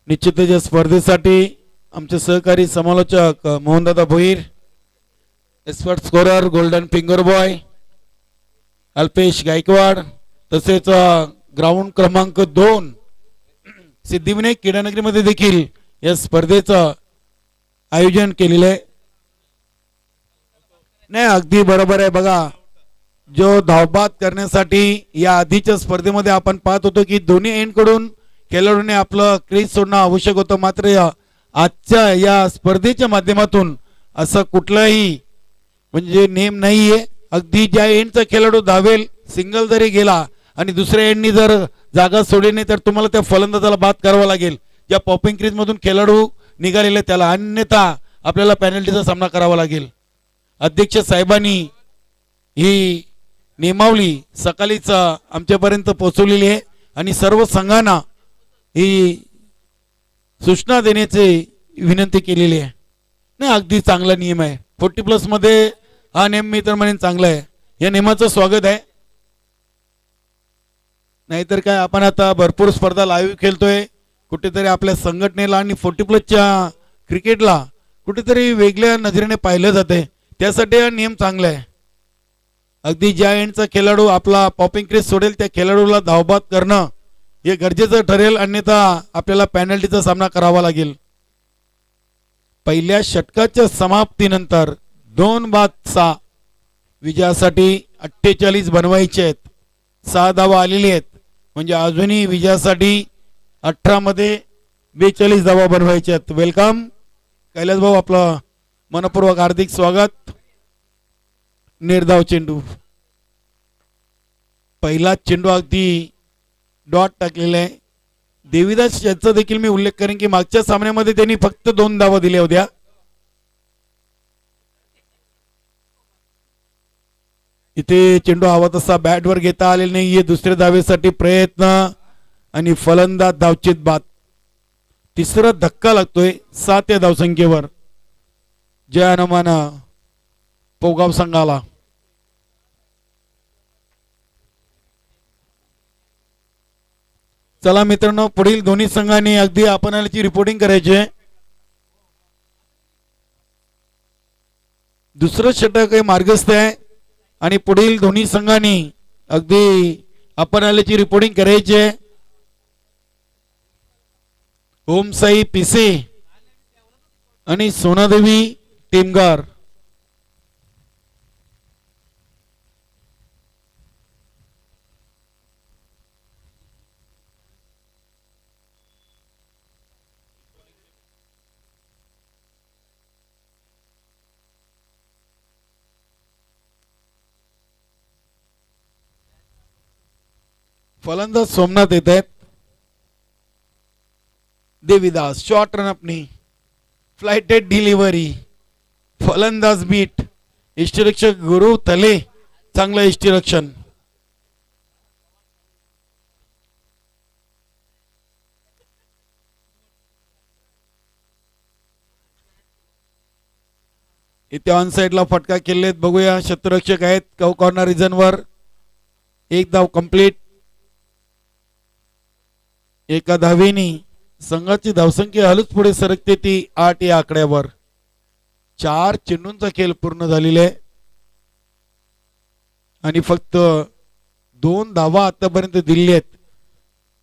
निश्चितच या स्पर्धेसाठी आमचे सहकारी समालोचक Mohandada Bhoir, expert scorer golden finger boy Alpesh Gaikwad, तसेच ग्राउंड क्रमांक 2 सिद्धिविनायक क्रीडानगरीमध्ये देखील या स्पर्धेचं आयोजन केलेलं आहे. नाही, अगदी बरोबर आहे. बघा, जो धावबाद करण्यासाठी या आधीच्या स्पर्धेमध्ये आपण पाहत होतो की दोन्ही एंडकडून खेळाडूने आपलं क्रीज सोडणं आवश्यक होतं. मात्र आजच्या या स्पर्धेच्या माध्यमातून असं कुठलाही म्हणजे नेम नाहीये. अगदी ज्या एंडचा खेळाडू धावेल, सिंगल जरी गेला आणि दुसऱ्या एंडनी जर जागा सोडली नाही तर तुम्हाला त्या फलंदाजाला बाद करावा लागेल. ज्या पॉपिंग क्रीज मधून खेळाडू निघालेले त्याला, अन्यथा आपल्याला पेनल्टीचा सामना करावा लागेल. अध्यक्ष साहेबांनी ही नियमावली सकाळीच आमच्यापर्यंत पोहोचवलेली आहे आणि सर्व संघांना ही सूचना देण्याची विनंती केलेली आहे. नाही, अगदी चांगला नियम आहे. 40+ मध्ये हा नियम मी तर म्हणेन चांगला आहे. या नियमाचं स्वागत आहे. नाहीतर काय, आपण आता भरपूर स्पर्धा लाईव्ह खेळतोय. कुठेतरी आपल्या संघटनेला आणि 40+ क्रिकेटला कुठेतरी वेगळ्या नजरेने पाहिलं जाते. त्यासाठी हा नियम चांगला आहे. अगदी ज्या एंडचा खेळाडू आपला पॉपिंग क्रीज सोडेल त्या खेळाडूला धावबाद करणं हे गरजेचं ठरेल, अन्यथा आपल्याला पेनल्टीचा सामना करावा लागेल. पहिल्या षटकाच्या समाप्तीनंतर 2-6 विजयासाठी 48 बनवायचे आहेत. 6 धावा आलेली आहेत, म्हणजे अजूनही विजयासाठी 18 मध्ये 42 धावा बनवायचे आहेत. वेलकम कैलास भाऊ, आपलं मनपूर्वक हार्दिक स्वागत. निर्धाव चेंडू, पहिला चेंडू अगदी डॉट टाकलेला आहे. देवीदास यांचा देखील मी उल्लेख करेन की मागच्या सामन्यामध्ये त्यांनी फक्त 2 धावा दिल्या होत्या. इथे चेंडू हवा तसा बॅटवर घेता आलेला नाहीये. दुसऱ्या धावेसाठी प्रयत्न आणि फलंदाज धावचीत बाद. तिसरा धक्का लागतोय 7 या धावसंख्येवर जय हनुमान पोगाव संघाला. चला मित्रांनो, पुढील दोन्ही संघांनी अगदी आपणाची रिपोर्टिंग करायची आहे. दुसरं षटक हे मार्गस्थ आहे आणि पुढील दोन्ही संघांनी अगदी आपणाची रिपोर्टिंग करायची आहे. ओम साई पिसे आणि सोनादेवी टेमगार. फलंदाज सोमनाथ येत आहेत. देवीदास शॉर्ट रन अपनी फ्लाइटेड डिलिव्हरी. फलंदाज बीट. इष्टरक्षक गुरु तले चांगलं इष्टरक्षण. इथे ऑन साइडला फटका केलेत बघूया. शत्रुरक्षक आहेत कॉर्नर रिजन वर. एक धाव कंप्लीट. एका धावेनी संघाची धावसंख्या हलूच पुढे सरकते ती 8 या आकड्यावर. 4 चेंडूंचा खेळ पूर्ण झालेला आहे आणि फक्त 2 धावा आतापर्यंत दिलेल्या आहेत.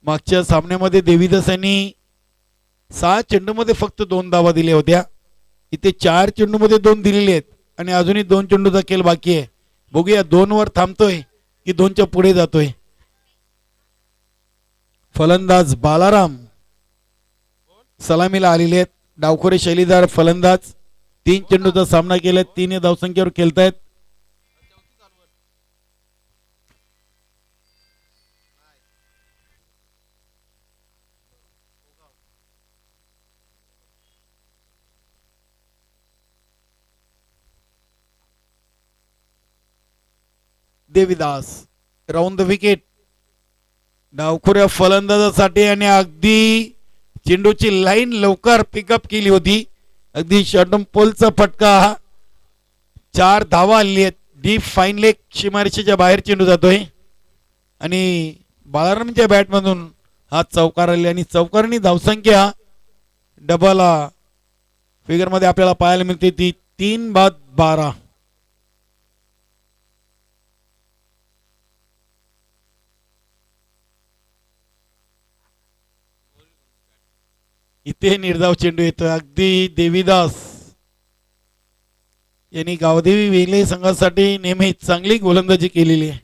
मागच्या सामन्यामध्ये देवीदास यांनी 6 चेंडूमध्ये फक्त 2 धावा दिल्या होत्या. इथे 4 चेंडूमध्ये 2 दिलेले आहेत आणि अजूनही 2 चेंडूचा खेळ बाकी आहे. बघूया 2 वर थांबतोय की 2च्या पुढे जातोय. फलंदाज बालाराम सलामीला आलेले आहेत. डावखोरे शैलीदार फलंदाज 3 चेंडूचा सामना केलाय. 3 धावसंख्येवर खेळतायत. Devidas round the wicket. डावखोऱ्या फलंदाजासाठी आणि अगदी चेंडूची लाईन लवकर पिकअप केली होती. अगदी शॉर्टम पोलचा फटका. 4 धावा आलेली आहेत. डीप फाईन लेग सीमारेषेच्या बाहेर चेंडू जातोय आणि बालारामच्या बॅटमधून हा चौकार आले आणि चौकारांनी धावसंख्या डबल फिगर मध्ये आपल्याला पाहायला मिळते ती 3/12. इथे निर्धाव चेंडू येतोय. अगदी देवीदास यांनी गावदेवी वेगळे संघासाठी नेहमी चांगली गोलंदाजी केलेली आहे.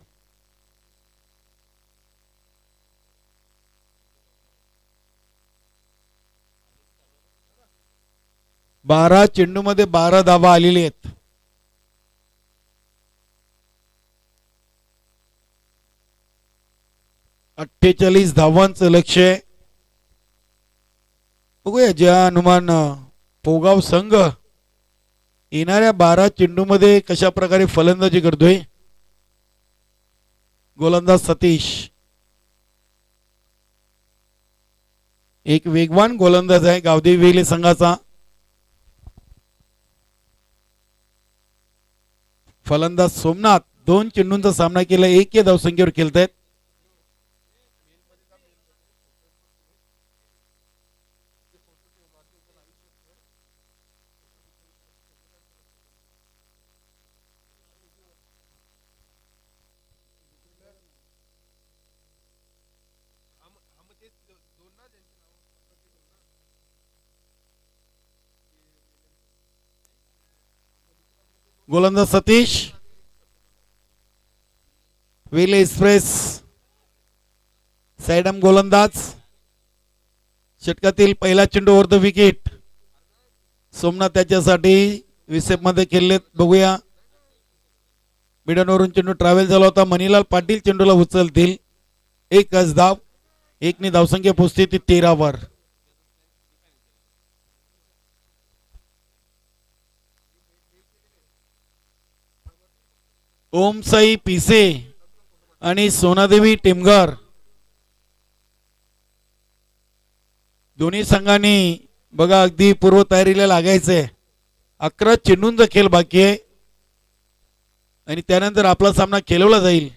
बारा चेंडू मध्ये 12 धावा आलेली आहेत. अठ्ठेचाळीस धावांचं लक्ष्य आहे. बघूया ज्या हनुमान पोगाव संघ येणाऱ्या 12 चेंडूमध्ये कशा प्रकारे फलंदाजी करतोय. गोलंदाज सतीश एक वेगवान गोलंदाज आहे गावदेवी वेगळे संघाचा. फलंदाज सोमनाथ 2 चेंडूंचा सामना केला. 1 या धावसंख्येवर खेळतायत. गोलंदाज सतीश वेले एक्सप्रेस साइडम गोलंदाज. षटकातील पहिला चेंडू ओव्हर द विकेट. सोमनाथ त्याच्यासाठी विसेप मध्ये खेळलेत. बघूया मिडनवरून चेंडू ट्रॅव्हल झाला होता. मनीलाल पाटील चेंडूला उचलतील. 1 धाव. 1 ने धावसंख्या पोहोचते ती 13 वर. ओम साई पिसे आणि सोनादेवी टेमगार दोन्ही संघांनी बघा अगदी पूर्वतयारीला लागायचंय. 11 चेंडूंचा खेळ बाकी आहे आणि त्यानंतर आपला सामना खेळवला जाईल.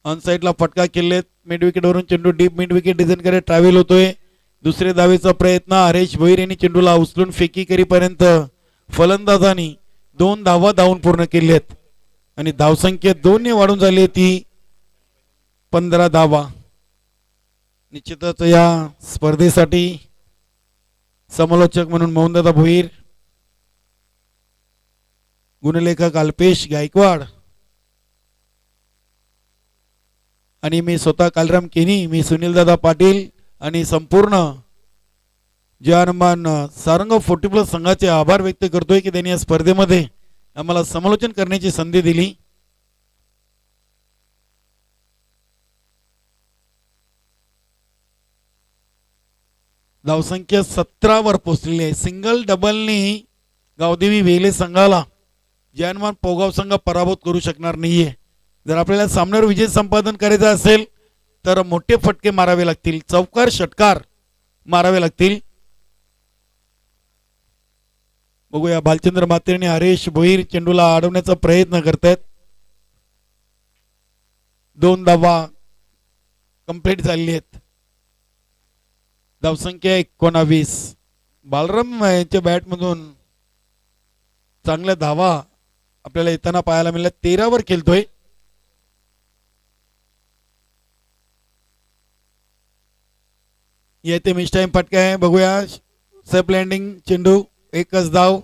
ऑन साईडला फटका केलेत. मिड विकेटवरून चेंडू डीप मिड विकेट डिझाईनकडे ट्रॅव्हल होतोय. दुसरे धावेचा प्रयत्न. हरेश भोईर यांनी चेंडूला उचलून फेकी करीपर्यंत फलंदाजांनी 2 धावा धावून पूर्ण केल्यात आणि धावसंख्या 2 ने वाढून झाली ती 15 धावा. निश्चितच या स्पर्धेसाठी समालोचक म्हणून मोहनदादा भोईर, गुणलेखक अल्पेश गायकवाड आणि मी स्वतः कालराम केनी, मी सुनीलदादा पाटील आणि संपूर्ण जवानमान सारंग 40+ संघाचे आभार व्यक्त करतोय की त्यांनी या स्पर्धेमध्ये आम्हाला समालोचन करण्याची संधी दिली. धावसंख्या 17 वर पोहोचलेली आहे. सिंगल डबलनी गावदेवी वेले संघाला जवानमान पोगाव संघ पराभूत करू शकणार नाहीये. जर आपल्याला सामन्यावर विजय संपादन करायचा असेल तर मोठे फटके मारावे लागतील, चौकार षटकार मारावे लागतील. बघूया भालचंद्र म्हात्रे आणि हरेश भोईर चेंडूला अडवण्याचा प्रयत्न करतायत. 2 धावा कंप्लीट झालेली आहेत. धावसंख्या 19. बालराम यांच्या बॅटमधून चांगल्या धावा आपल्याला येताना पाहायला मिळाल्या. 13 वर खेळतोय. येथे मिस टाइम फटका आहे. बघूया सेफ लँडिंग चेंडू. 1च धाव,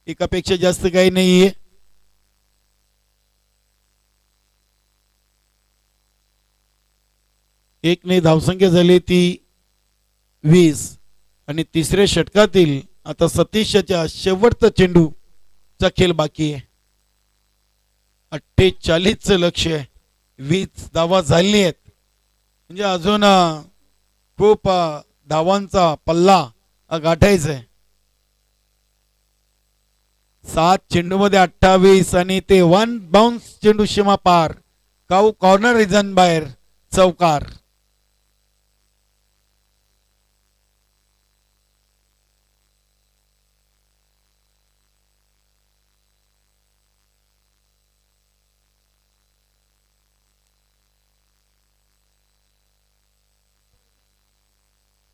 एकापेक्षा जास्त काही नाहीये. एक ने धावसंख्या झाली ती 20 आणि तिसऱ्या षटकातील आता सतीशच्या शेवटचा चेंडूचा खेळ बाकी आहे. 48चं लक्ष आहे. 20 धावा झाली आहेत म्हणजे अजून खूप धावांचा पल्ला गाठायचा आहे. 7 चेंडूमध्ये 28 आणि ते 1 बाउन्स चेंडू सीमा पार. कॉर्नर रिजन बाहेर चौकार.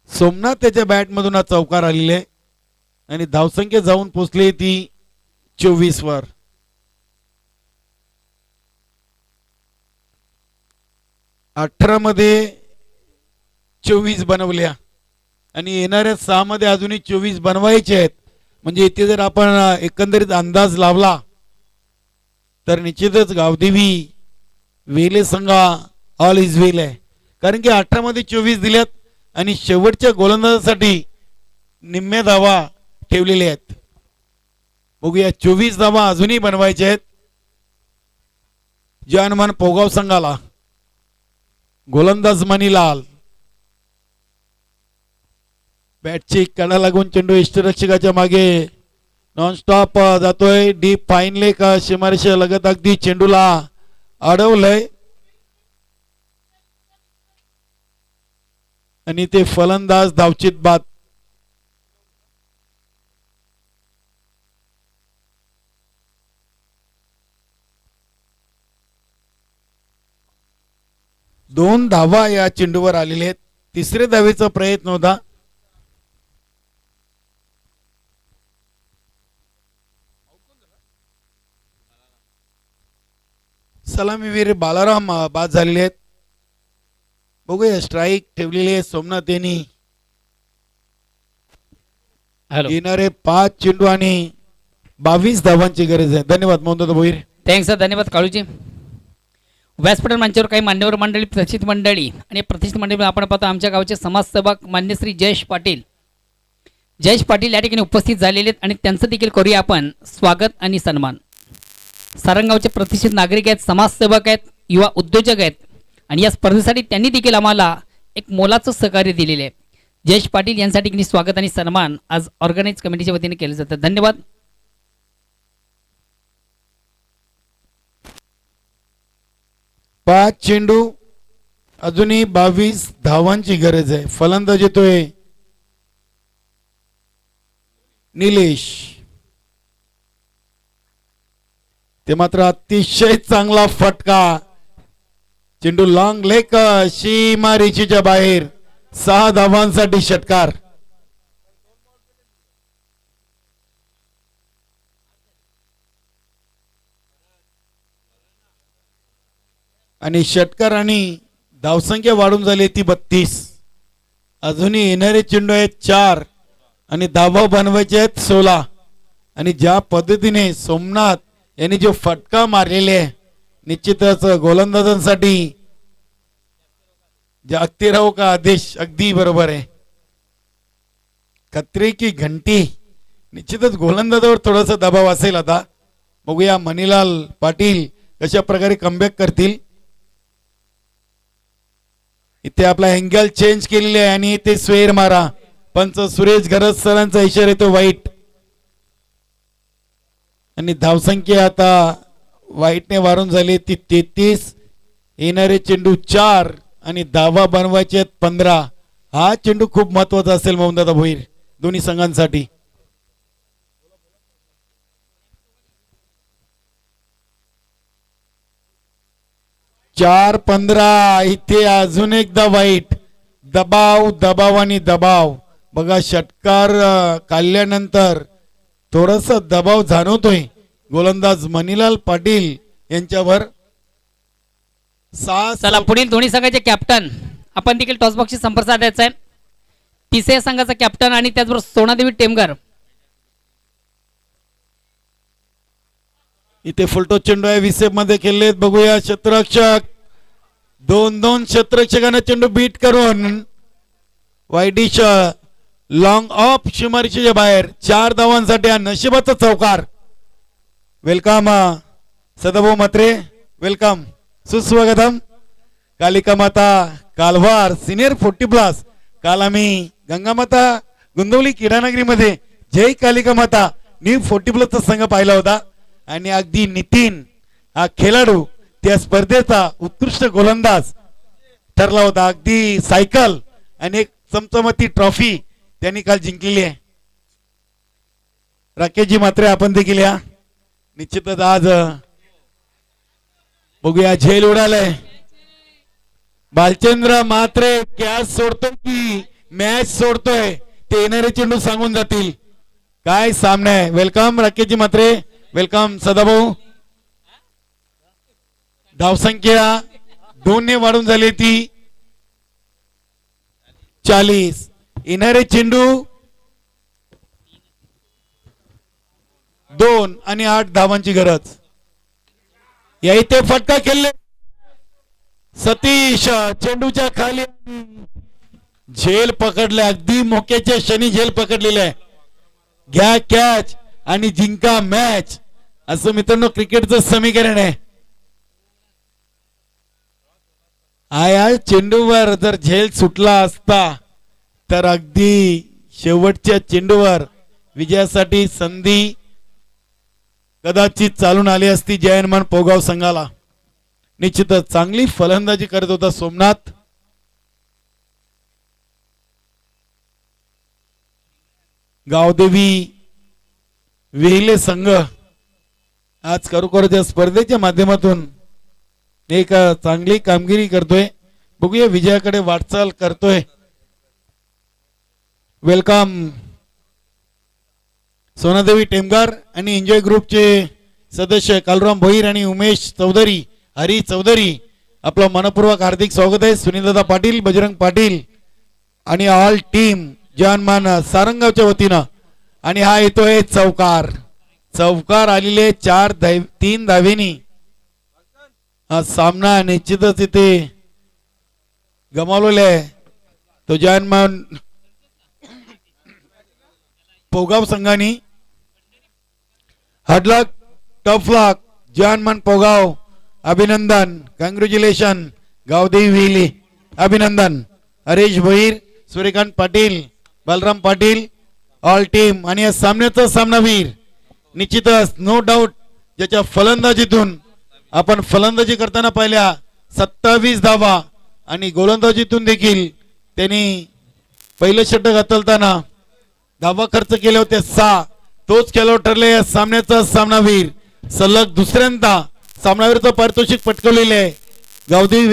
सोमनाथ त्याच्या बॅटमधून हा चौकार आलेले आणि धावसंख्या जाऊन पोचली ती 24 वर. अठरा मध्ये 24 बनवल्या आणि येणाऱ्या 6 मध्ये अजूनही 24 बनवायचे आहेत. म्हणजे इथे जर आपण एकंदरीत अंदाज लावला तर निश्चितच गावदेवी वेले संघा ऑल इज वेल आहे. कारण की 18 मध्ये 24 दिल्यात आणि शेवटच्या गोलंदाजासाठी निम्म्या धावा ठेवलेल्या आहेत. बघूया 24 धावा अजूनही बनवायचे आहेत. जानमान पोगाव संघाला. गोलंदाज मनीलाल. बॅटची कडा लागून चेंडू इष्टरक्षकाच्या मागे नॉनस्टॉप जातोय. डीप फाईन लेक सीमारेषा लगत अगदी चेंडूला अडवलंय आणि ते फलंदाज धावचित बाद. दोन धावा या चेंडूवर आलेले आहेत. तिसऱ्या धावेचा प्रयत्न होता. सलामीवीर बालाराम बाद झालेले आहेत. बघूया स्ट्राईक ठेवलेली आहे सोमनाथ यांनी. येणारे 5 चेंडू आणि 22 धावांची गरज आहे. धन्यवाद मोहनदादा भोईर. थँक्स सर, धन्यवाद काळूजी. व्यासपीठ मंचावर काही मान्यवर मंडळी, प्रतिष्ठित मंडळी आणि प्रतिष्ठित मंडळी आपण पाहतो आमच्या गावचे समाजसेवक मान्य श्री जयेश पाटील. जयेश पाटील या ठिकाणी उपस्थित झालेले आहेत आणि त्यांचं देखील करूया आपण स्वागत आणि सन्मान. सारंगावचे प्रतिष्ठित नागरिक आहेत, समाजसेवक आहेत, युवा उद्योजक आहेत आणि या स्पर्धेसाठी त्यांनी देखील आम्हाला एक मोलाचं सहकार्य दिलेले आहे. जयेश पाटील यांच्या ठिकाणी स्वागत आणि सन्मान आज ऑर्गनाइज कमिटीच्या वतीने केलं जातं. धन्यवाद. 5 चेंडू अजूनही 22 धावांची गरज आहे. फलंदाज येतोय निलेश. ते मात्र अतिशय चांगला फटका. चेंडू लॉंग लेग सीमारेषेच्या बाहेर. 6 धावांसाठी षटकार. आणि षटकार आणि धावसंख्या वाढून झाली ती 32. अजूनही येणारे चेंडू आहेत 4 आणि धावा बनवायचे आहेत 16. आणि ज्या पद्धतीने सोमनाथ यांनी जो फटका मारलेले आहे निश्चितच गोलंदाजांसाठी जागते राहो का आदेश अगदी बरोबर आहे. खतरे की घंटी. निश्चितच गोलंदाजावर थोडासा दबाव असेल. आता बघूया मणिलाल पाटील कशा प्रकारे कमबॅक करतील. इथे आपला अँगल चेंज केलेले आहे आणि इथे स्वेर मारा. पंच सुरेश गरज सरांचा इशारा येतो वाईट. आणि धावसंख्या आता वाईटने वारून झाली ती 33. येणारे चेंडू 4 आणि धावा बनवायचे आहेत 15. हा चेंडू खूप महत्वाचा असेल मोहनदादा भोईर दोन्ही संघांसाठी. 4-15. इथे अजून एकदा वाईट. दबाव दबाव आणि दबाव. बघा षटकार काढल्यानंतर थोडासा दबाव जाणवतोय गोलंदाज मणिलाल पाटील यांच्यावर. चला पुढील दोन्ही संघाचे कॅप्टन आपण देखील टॉसबॉक्सशी संपर्क साधायचा आहे. तिसऱ्या संघाचा कॅप्टन आणि त्याचबरोबर सोनादेवी टेमगर. इथे फुलटो चेंडू आहे. विसेप मध्ये खेळलेत. बघूया क्षेत्ररक्षक. 2-2 क्षेत्ररक्षकांना चेंडू बीट करून वाईडिश लॉंग ऑफ सीमारेषेच्या बाहेर. 4 धावांसाठी हा नशिबाचा चौकार. वेलकम सदाभाऊ म्हात्रे. वेलकम सुस्वागतम. कालिका माता कालवार सिनियर 40+. काल आम्ही गंगामाता गुंदवली क्रीडानगरी मध्ये जय कालिका माता न्यू 40+ चा संघ पाहिला होता. आणि अगदी नितीन हा खेळाडू त्या स्पर्धेचा उत्कृष्ट गोलंदाज ठरला होता. अगदी सायकल आणि एक चमचमती ट्रॉफी त्यांनी काल जिंकलेली आहे. राकेशजी मात्रे आपण देखील या. निश्चितच आज बघूया झेल उडालाय. बालचंद्र मात्रे कॅच सोडतोय की मॅच सोडतोय ते येणारे चेंडू सांगून जातील. काय सामना आहे. वेलकम राकेशजी मात्रे. वेलकम सदाभाऊ. धावसंख्या 2 ने वाढून झाली ती 40. येणारे चेंडू 2 आणि 8 धावांची गरज. या इथे फटका खेळले सतीश. चेंडूच्या खाली झेल पकडले. अगदी मोक्याच्या क्षणी झेल पकडलेले आहे. घ्या कॅच आणि जिंका मॅच असं मित्रांनो क्रिकेटचं समीकरण आहे. आया चेंडूवर जर झेल सुटला असता तर अगदी शेवटच्या चेंडूवर विजयासाठी संधी कदाचित चालून आली असती जयनमान पोगाव संघाला. निश्चितच चांगली फलंदाजी करत होता सोमनाथ. गावदेवी वेहिले संघ आज खरोखरच्या स्पर्धेच्या माध्यमातून एक चांगली कामगिरी करतोय. बघूया विजयाकडे वाटचाल करतोय. वेलकम सोनादेवी टेमगार आणि एन्जॉय ग्रुपचे सदस्य कालराम भोईर आणि उमेश चौधरी हरी चौधरी आपलं मनपूर्वक हार्दिक स्वागत आहे. सुनीलदादा पाटील बजरंग पाटील आणि ऑल टीम जानमान सारंगावच्या वतीनं. आणि हा येतोय चौकार. चौकार आलेले 3 धावेनी हा सामना निश्चितच इथे गमावलेला आहे. तो जानमान पोगाव संघाने. हार्ड लक टफ लक जानमान पोगाव. अभिनंदन कॉंग्रॅच्युलेशन. गावदेवी वेली अभिनंदन. Haresh Bhoir Suryakant Patil Balram Patil all team. आणि या सामन्याचा सामनावीर निश्चितच नो डाऊट ज्याच्या फलंदाजीतून आपण फलंदाजी करताना पाहिल्या 27 धावा आणि गोलंदाजीतून देखील त्यांनी पहिलं षटक हाताळताना धावा खर्च केले होते 6. तोच खेळाडू ठरले या सामन्याचा सामनावीर. सलग दुसऱ्यांदा सामनावीरचं पारितोषिक पटकवलेले आहे. गावदेवी